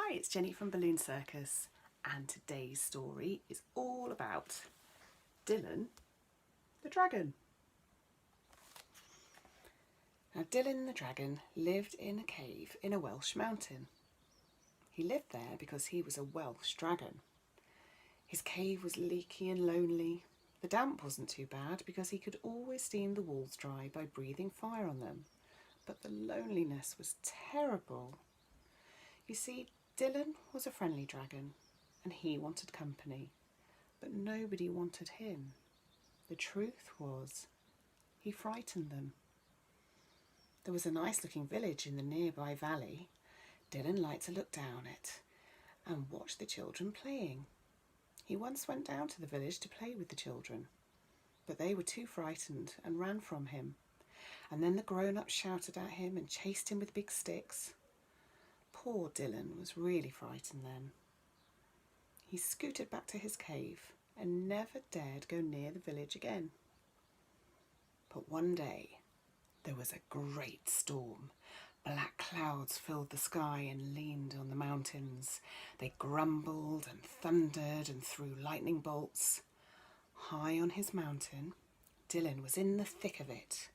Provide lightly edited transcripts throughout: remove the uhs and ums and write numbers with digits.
Hi, it's Jenny from Balloon Circus, and today's story is all about Dylan the dragon. Now, Dylan the dragon lived in a cave in a Welsh mountain. He lived there because he was a Welsh dragon. His cave was leaky and lonely. The damp wasn't too bad because he could always steam the walls dry by breathing fire on them. But the loneliness was terrible. You see, Dylan was a friendly dragon and he wanted company, but nobody wanted him. The truth was, he frightened them. There was a nice looking village in the nearby valley. Dylan liked to look down it and watch the children playing. He once went down to the village to play with the children, but they were too frightened and ran from him. And then the grown-ups shouted at him and chased him with big sticks. Poor Dylan was really frightened then. He scooted back to his cave and never dared go near the village again. But one day there was a great storm. Black clouds filled the sky and leaned on the mountains. They grumbled and thundered and threw lightning bolts. High on his mountain, Dylan was in the thick of it.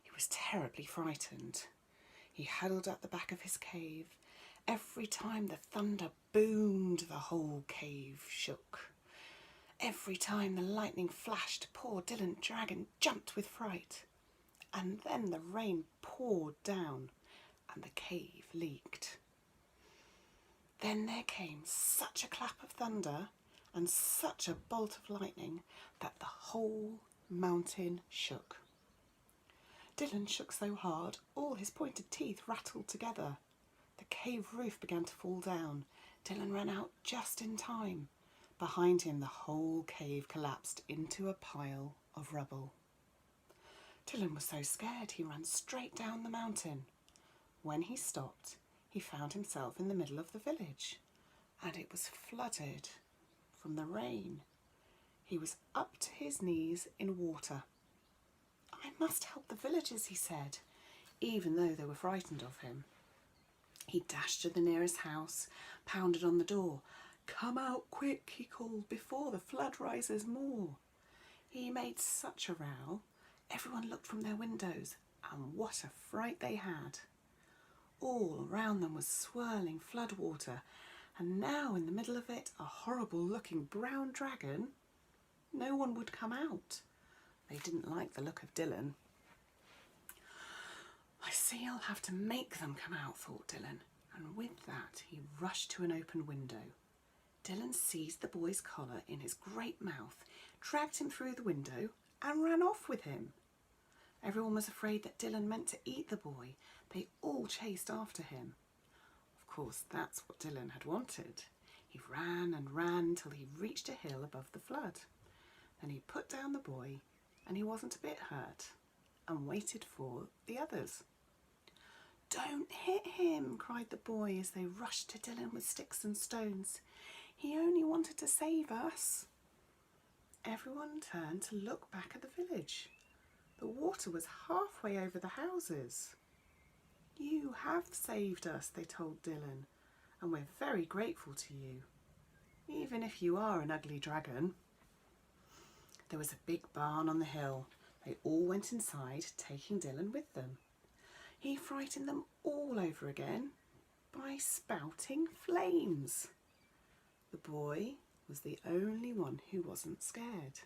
He was terribly frightened. He huddled at the back of his cave. Every time the thunder boomed, the whole cave shook. Every time the lightning flashed, poor Dylan Dragon jumped with fright. And then the rain poured down and the cave leaked. Then there came such a clap of thunder and such a bolt of lightning that the whole mountain shook. Dylan shook so hard, all his pointed teeth rattled together. The cave roof began to fall down. Dylan ran out just in time. Behind him, the whole cave collapsed into a pile of rubble. Dylan was so scared he ran straight down the mountain. When he stopped, he found himself in the middle of the village, and it was flooded from the rain. He was up to his knees in water. "I must help the villagers," he said, even though they were frightened of him. He dashed to the nearest house, pounded on the door. "Come out quick," he called, "before the flood rises more." He made such a row. Everyone looked from their windows, and what a fright they had. All around them was swirling flood water, and now in the middle of it, a horrible looking brown dragon. No one would come out. They didn't like the look of Dylan. "I see I'll have to make them come out," thought Dylan, and with that he rushed to an open window. Dylan seized the boy's collar in his great mouth, dragged him through the window and ran off with him. Everyone was afraid that Dylan meant to eat the boy. They all chased after him. Of course, that's what Dylan had wanted. He ran and ran till he reached a hill above the flood. Then he put down the boy, and he wasn't a bit hurt, and waited for the others. "Don't hit him," cried the boy as they rushed to Dylan with sticks and stones. "He only wanted to save us." Everyone turned to look back at the village. The water was halfway over the houses. "You have saved us," they told Dylan, "and we're very grateful to you, even if you are an ugly dragon." There was a big barn on the hill. They all went inside, taking Dylan with them. He frightened them all over again by spouting flames. The boy was the only one who wasn't scared.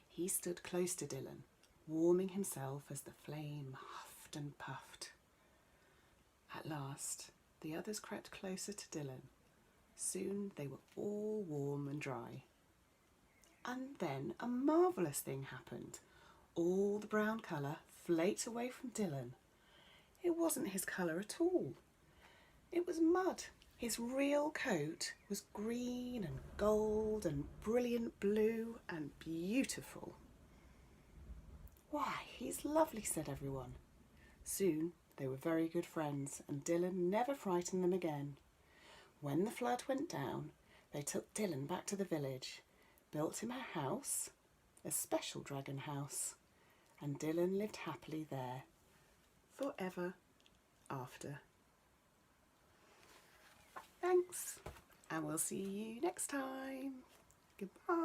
He stood close to Dylan, warming himself as the flame huffed and puffed. At last, the others crept closer to Dylan. Soon they were all warm and dry. And then a marvellous thing happened. All the brown colour flaked away from Dylan. It wasn't his colour at all. It was mud. His real coat was green and gold and brilliant blue and beautiful. "Why, he's lovely," said everyone. Soon they were very good friends, and Dylan never frightened them again. When the flood went down, they took Dylan back to the village, built him a house, a special dragon house, and Dylan lived happily there forever after. Thanks, and we'll see you next time. Goodbye.